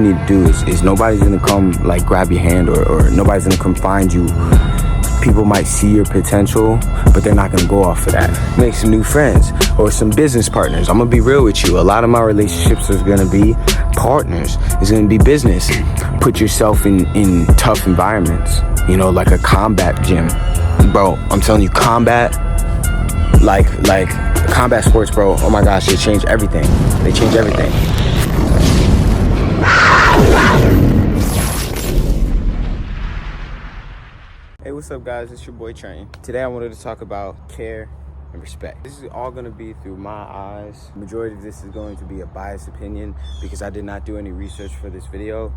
need to do is nobody's gonna come like grab your hand or nobody's gonna come find you. People might see your potential, but they're not gonna go off of that. Make some new friends or some business partners. I'm gonna be real with you. A lot of my relationships is gonna be partners. It's gonna be business. Put yourself in tough environments, you know, like a combat gym. Bro, I'm telling you, combat sports, bro. Oh my gosh, they change everything. They change everything. Hey, what's up guys? It's your boy Train. Today I wanted to talk about care and respect. This is all going to be through my eyes. The majority of this is going to be a biased opinion because I did not do any research for this video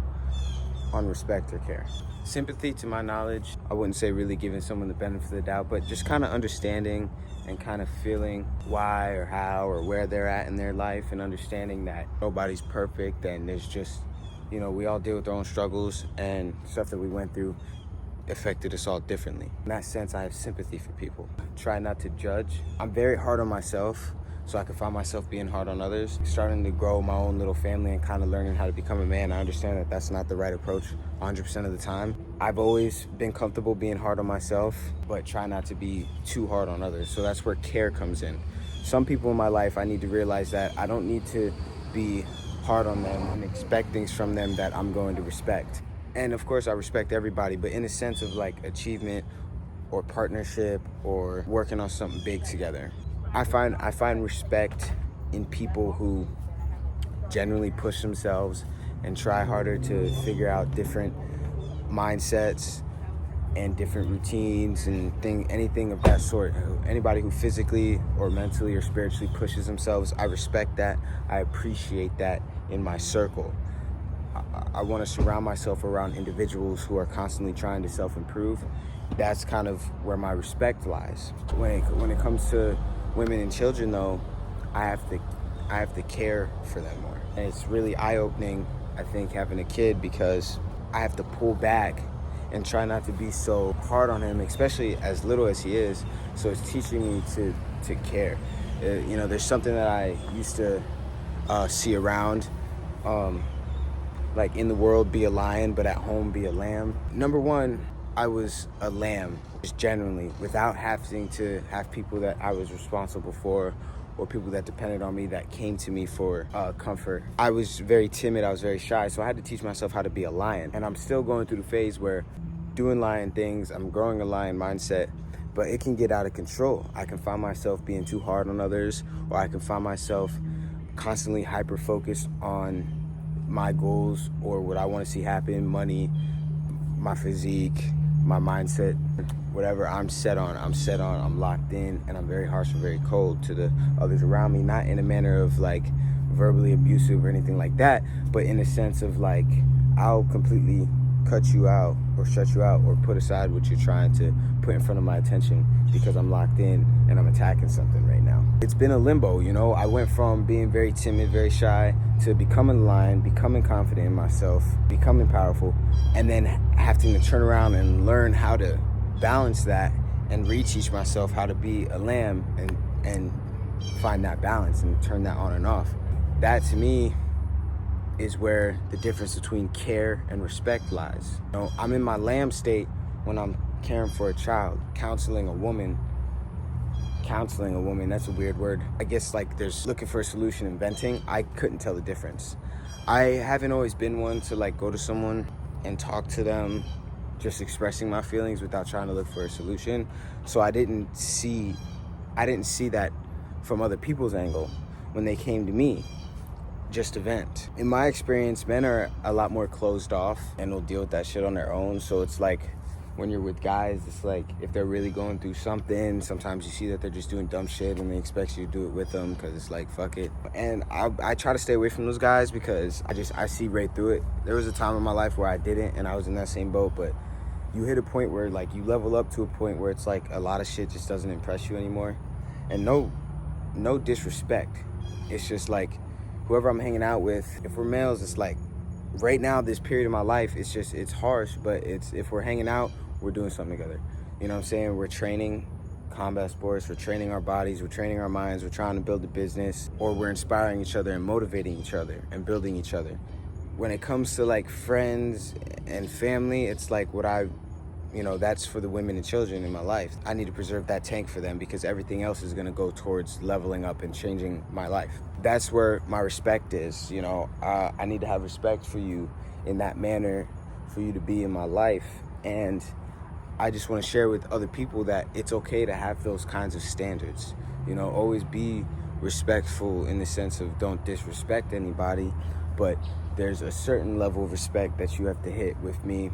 on respect or care. Sympathy, to my knowledge, I wouldn't say really giving someone the benefit of the doubt, but just kind of understanding and kind of feeling why or how or where they're at in their life, and understanding that nobody's perfect and there's just, you know, we all deal with our own struggles, and stuff that we went through affected us all differently. In that sense, I have sympathy for people. Try not to judge. I'm very hard on myself, so I can find myself being hard on others. Starting to grow my own little family and kind of learning how to become a man, I understand that that's not the right approach 100% of the time. I've always been comfortable being hard on myself, but try not to be too hard on others. So that's where care comes in. Some people in my life, I need to realize that I don't need to be hard on them and expect things from them that I'm going to respect. And of course I respect everybody, but in a sense of like achievement or partnership or working on something big together. I find respect in people who generally push themselves and try harder to figure out different mindsets and different routines and anything of that sort. Anybody who physically or mentally or spiritually pushes themselves, I respect that. I appreciate that in my circle. I want to surround myself around individuals who are constantly trying to self-improve. That's kind of where my respect lies. When it comes to women and children, though, I have to care for them more. And it's really eye-opening, I think, having a kid, because I have to pull back and try not to be so hard on him, especially as little as he is. So it's teaching me to care. You know, there's something that I used to see around. Like, in the world, be a lion, but at home, be a lamb. Number one, I was a lamb, just generally, without having to have people that I was responsible for or people that depended on me that came to me for comfort. I was very timid, I was very shy, so I had to teach myself how to be a lion. And I'm still going through the phase where doing lion things, I'm growing a lion mindset, but it can get out of control. I can find myself being too hard on others, or I can find myself constantly hyper-focused on my goals or what I want to see happen, money, my physique, my mindset, whatever I'm set on, I'm locked in, and I'm very harsh and very cold to the others around me, not in a manner of like verbally abusive or anything like that, but in a sense of like, I'll completely cut you out or shut you out or put aside what you're trying to put in front of my attention because I'm locked in and I'm attacking something right now. It's been a limbo, you know. I went from being very timid, very shy, to becoming a lion, becoming confident in myself, becoming powerful, and then having to turn around and learn how to balance that and reteach myself how to be a lamb and find that balance and turn that on and off. That, to me, is where the difference between care and respect lies. You know, I'm in my lamb state when I'm caring for a child, counseling a woman, that's a weird word. I guess like there's looking for a solution and venting. I couldn't tell the difference. I haven't always been one to like go to someone and talk to them, just expressing my feelings without trying to look for a solution. So I didn't see that from other people's angle when they came to me, just to vent. In my experience, men are a lot more closed off and will deal with that shit on their own. So it's like, when you're with guys, it's like, if they're really going through something, sometimes you see that they're just doing dumb shit and they expect you to do it with them because it's like, fuck it. And I try to stay away from those guys because I see right through it. There was a time in my life where I didn't, and I was in that same boat, but you hit a point where like you level up to a point where it's like a lot of shit just doesn't impress you anymore. And no disrespect. It's just like, whoever I'm hanging out with, if we're males, it's like, right now, this period of my life, it's harsh, but if we're hanging out, we're doing something together. You know what I'm saying? We're training combat sports, we're training our bodies, we're training our minds, we're trying to build a business, or we're inspiring each other and motivating each other and building each other. when it comes to like friends and family, it's like that's for the women and children in my life. I need to preserve that tank for them because everything else is going to go towards leveling up and changing my life. That's where my respect is. I need to have respect for you in that manner, for you to be in my life. And I just want to share with other people that it's okay to have those kinds of standards. Always be respectful in the sense of don't disrespect anybody, but there's a certain level of respect that you have to hit with me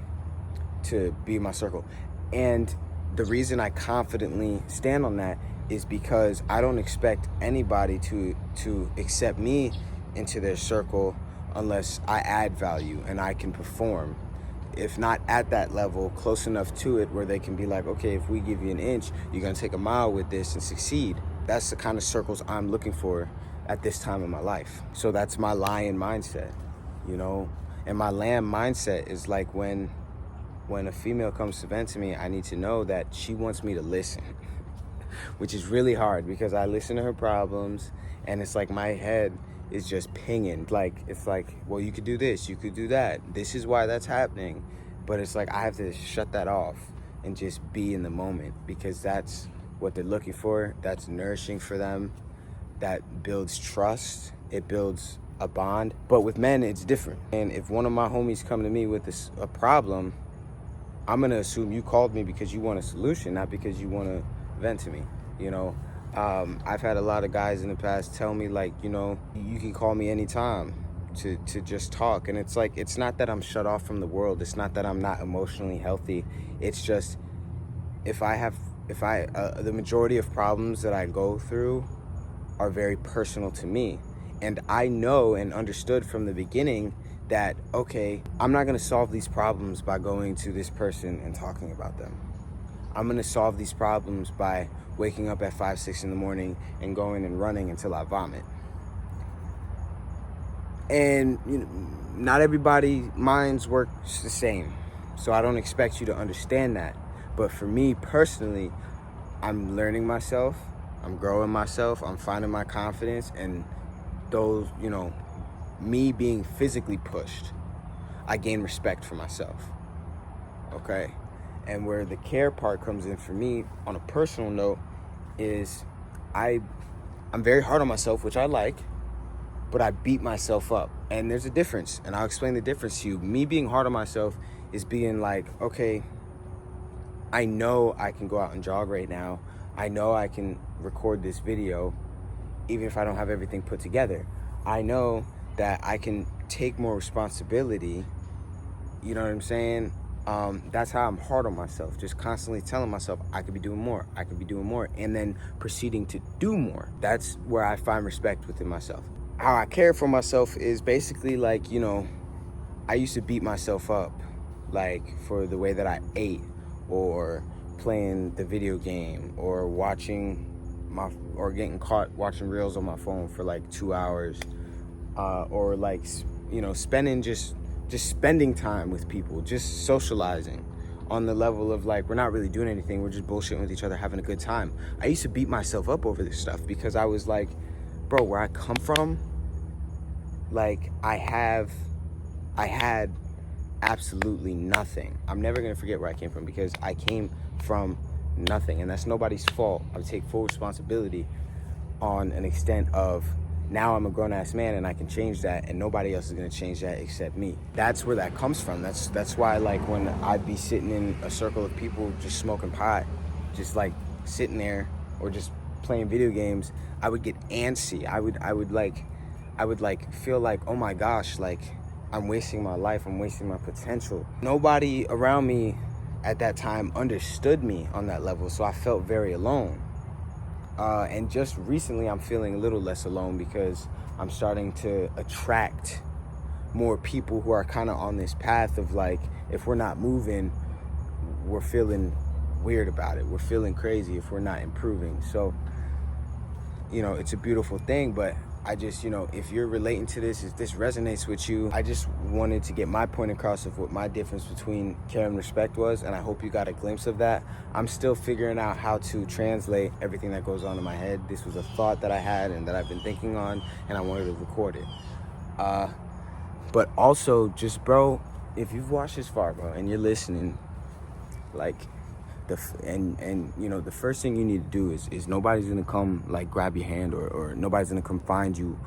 to be in my circle. And the reason I confidently stand on that is because I don't expect anybody to accept me into their circle unless I add value and I can perform. If not at that level, close enough to it where they can be like, okay, if we give you an inch, you're gonna take a mile with this and succeed. That's the kind of circles I'm looking for at this time in my life. So that's my lion mindset, and my lamb mindset is like when a female comes to vent to me, I need to know that she wants me to listen, which is really hard because I listen to her problems and it's like my head is just pinging. It's like, well, you could do this, you could do that. This is why that's happening. But it's like I have to shut that off and just be in the moment because that's what they're looking for. That's nourishing for them. That builds trust. It builds a bond. But with men, it's different. And if one of my homies come to me with a problem, I'm gonna assume you called me because you want a solution, not because you want to vent to me. I've had a lot of guys in the past tell me you can call me anytime to just talk. And it's like, it's not that I'm shut off from the world. It's not that I'm not emotionally healthy. It's just the majority of problems that I go through are very personal to me. And I know and understood from the beginning that, okay, I'm not gonna solve these problems by going to this person and talking about them. I'm gonna solve these problems by waking up at 5, 6 in the morning and going and running until I vomit. And not everybody's minds work the same. So I don't expect you to understand that. But for me personally, I'm learning myself, I'm growing myself, I'm finding my confidence, and those, me being physically pushed, I gain respect for myself, okay? And where the care part comes in for me on a personal note is I'm very hard on myself, which I like, but I beat myself up. And there's a difference, and I'll explain the difference to you. Me being hard on myself is being like, okay, I know I can go out and jog right now. I know I can record this video, even if I don't have everything put together. I know that I can take more responsibility. You know what I'm saying? That's how I'm hard on myself, just constantly telling myself I could be doing more, I could be doing more, and then proceeding to do more. That's where I find respect within myself. How I care for myself is basically like, I used to beat myself up, like for the way that I ate, or playing the video game, or getting caught watching reels on my phone for like 2 hours, or like, spending just spending time with people, just socializing on the level of like, we're not really doing anything, we're just bullshitting with each other, having a good time. I used to beat myself up over this stuff because I was like, bro, where I come from, like I had absolutely nothing. I'm never gonna forget where I came from because I came from nothing, and that's nobody's fault. I take full responsibility on an extent of, now I'm a grown-ass man and I can change that, and nobody else is gonna change that except me. That's where that comes from. That's why, like, when I'd be sitting in a circle of people just smoking pot, just like sitting there, or just playing video games, I would get antsy. I would feel like, oh my gosh, like I'm wasting my life, I'm wasting my potential. Nobody around me at that time understood me on that level, so I felt very alone. And just recently I'm feeling a little less alone because I'm starting to attract more people who are kind of on this path of like, if we're not moving, we're feeling weird about it. We're feeling crazy if we're not improving. So, it's a beautiful thing, but I just, if you're relating to this, if this resonates with you, I just wanted to get my point across of what my difference between care and respect was, and I hope you got a glimpse of that. I'm still figuring out how to translate everything that goes on in my head. This was a thought that I had and that I've been thinking on, and I wanted to record it. But also, just, bro, if you've watched this far, bro, and you're listening, like, the first thing you need to do is nobody's gonna come, like, grab your hand, or nobody's gonna come find you.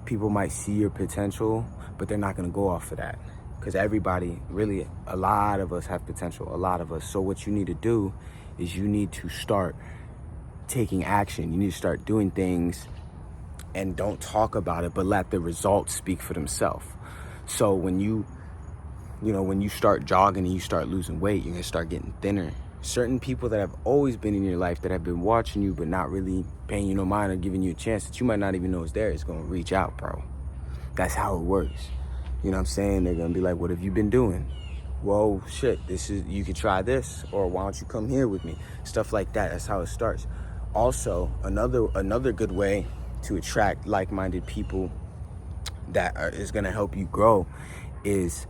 People might see your potential, but they're not gonna go off of that. Because everybody, really, a lot of us have potential, a lot of us. So what you need to do is you need to start taking action. You need to start doing things, and don't talk about it, but let the results speak for themselves. So when you start jogging and you start losing weight, you're gonna start getting thinner. Certain people that have always been in your life, that have been watching you but not really paying you no mind or giving you a chance that you might not even know is there, is gonna reach out, bro. That's how it works. You know what I'm saying? They're gonna be like, what have you been doing? Whoa, shit, you could try this, or why don't you come here with me? Stuff like that. That's how it starts. Also, another good way to attract like-minded people that is gonna help you grow is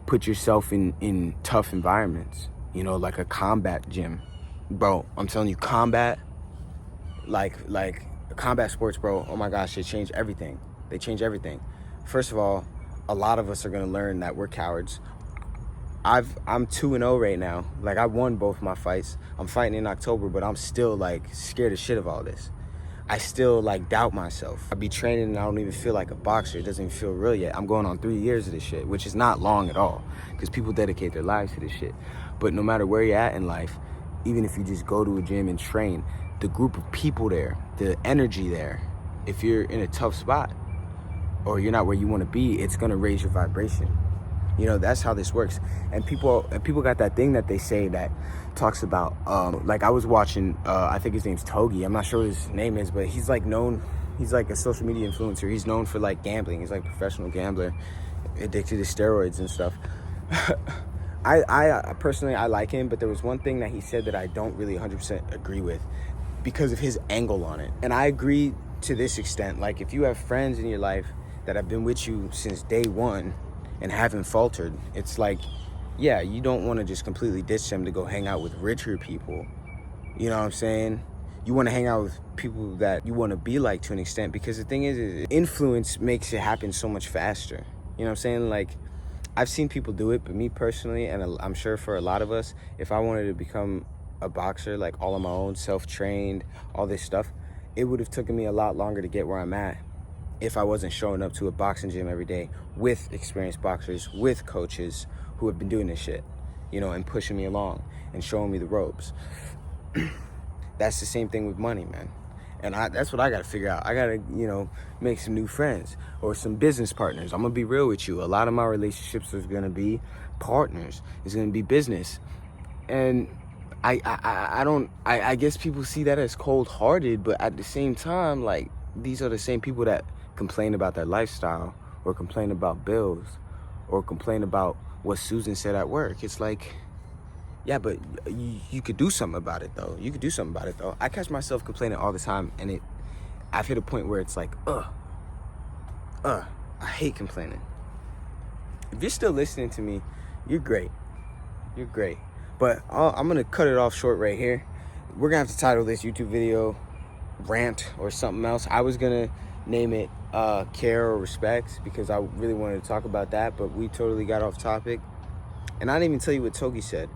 put yourself in tough environments. Like a combat gym, bro. I'm telling you, combat, like combat sports, bro. Oh my gosh, they change everything. They change everything. First of all, a lot of us are gonna learn that we're cowards. I'm 2-0 right now. Like, I won both my fights. I'm fighting in October, but I'm still, like, scared as shit of all this. I still, like, doubt myself. I be training and I don't even feel like a boxer. It doesn't even feel real yet. I'm going on 3 years of this shit, which is not long at all, because people dedicate their lives to this shit. But no matter where you're at in life, even if you just go to a gym and train, the group of people there, the energy there, if you're in a tough spot or you're not where you want to be, it's going to raise your vibration. That's how this works. And people got that thing that they say that talks about, like, I was watching, I think his name's Togi. I'm not sure what his name is, but he's like a social media influencer. He's known for, like, gambling. He's like a professional gambler, addicted to steroids and stuff. I personally, I like him, but there was one thing that he said that I don't really 100% agree with because of his angle on it. And I agree to this extent. Like, if you have friends in your life that have been with you since day one and haven't faltered, it's like, yeah, you don't want to just completely ditch them to go hang out with richer people. You know what I'm saying? You want to hang out with people that you want to be like, to an extent, because the thing is influence makes it happen so much faster. You know what I'm saying? Like, I've seen people do it, but me personally, and I'm sure for a lot of us, if I wanted to become a boxer, like, all on my own, self-trained, all this stuff, it would have taken me a lot longer to get where I'm at if I wasn't showing up to a boxing gym every day with experienced boxers, with coaches who have been doing this shit, and pushing me along and showing me the ropes. That's the same thing with money, man. And that's what I got to figure out. I got to, make some new friends or some business partners. I'm going to be real with you. A lot of my relationships are going to be partners. It's going to be business. And I guess people see that as cold-hearted, but at the same time, like, these are the same people that complain about their lifestyle, or complain about bills, or complain about what Susan said at work. It's like, yeah, but you could do something about it, though. I catch myself complaining all the time, and I've hit a point where it's like, I hate complaining. If you're still listening to me, you're great. But I'm gonna cut it off short right here. We're gonna have to title this YouTube video rant or something else. I was gonna name it Care or Respect, because I really wanted to talk about that, but we totally got off topic. And I didn't even tell you what Togi said.